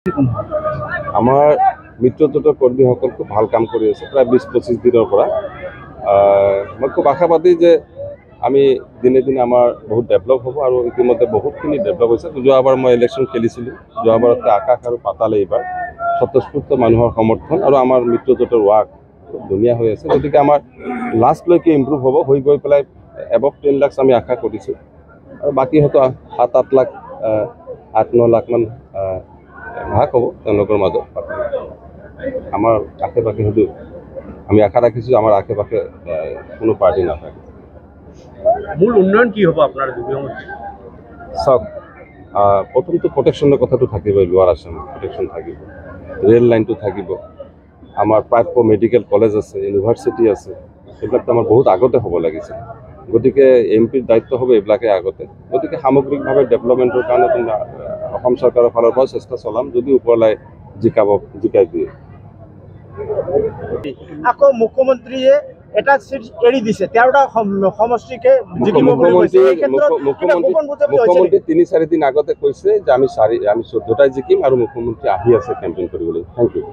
আমাৰ মিত্ৰজোঁটৰ কৰ্মীসকল খুব ভাল কাম কৰি আছে প্ৰায় ২০-২৫ দিনৰ পৰা। মই খুব আশাবাদী যে আমি দিনে দিনে আমাৰ বহুত ডেভেলপ হ'ব আৰু ইতিমধ্যে বহুতখিনি ডেভেলপ হৈছে। যোৱাবাৰ মই ইলেকশ্যন খেলিছিলোঁ, যোৱাবাৰতকৈ আকাশ আৰু পাতাল এইবাৰ স্বতঃস্ফূৰ্ত মানুহৰ সমৰ্থন আৰু আমাৰ মিত্ৰজোঁটৰ ৱাৰ্ক খুব ধুনীয়া হৈ আছে। গতিকে আমাৰ লাষ্টলৈকে ইম্প্ৰুভ হ'ব, হৈ গৈ পেলাই এবভ 10 লাখ আমি আশা কৰিছোঁ আৰু বাকী হয়তো 7-8 লাখ 8-9 লাখমান ভাগ হ'ব তেওঁলোকৰ মাজত। আমাৰ আশে পাশে হয়তো আমি আশা ৰাখিছোঁ আমাৰ আশে পাশে কোনো পাৰ্টি নাথাকে। মূল উন্নয়ন কি হ'ব আপোনাৰ? চাওক, প্ৰথমটো প্ৰটেকশ্যনৰ কথাটো থাকিবই, লোৱাৰ আছাম প্ৰটেকশ্যন থাকিব, ৰেল লাইনটো থাকিব, আমাৰ প্ৰাপ্য মেডিকেল কলেজ আছে, ইউনিভাৰ্চিটি আছে, এইবিলাকতো আমাৰ বহুত আগতে হ'ব লাগিছিল। গতিকে এমপিৰ দায়িত্ব হ'ব এইবিলাকে আগতে। গতিকে সামগ্ৰিকভাৱে ডেভেলপমেণ্টৰ কাৰণে অসম চৰকাৰৰ ফালৰ পৰা চেষ্টা চলাম, যদি ওপৰলাই জিকাই দিয়ে। আকৌ মুখ্যমন্ত্ৰীয়ে এটা চিট এৰি দিছে, তেওঁৰ সমষ্টিকে মুখ্যমন্ত্ৰী ৩-৪ দিন আগতে কৈছে যে আমি 14টাই জিকিম আৰু মুখ্যমন্ত্ৰী আহি আছে কেম্পেইন কৰিবলৈ। Thank U.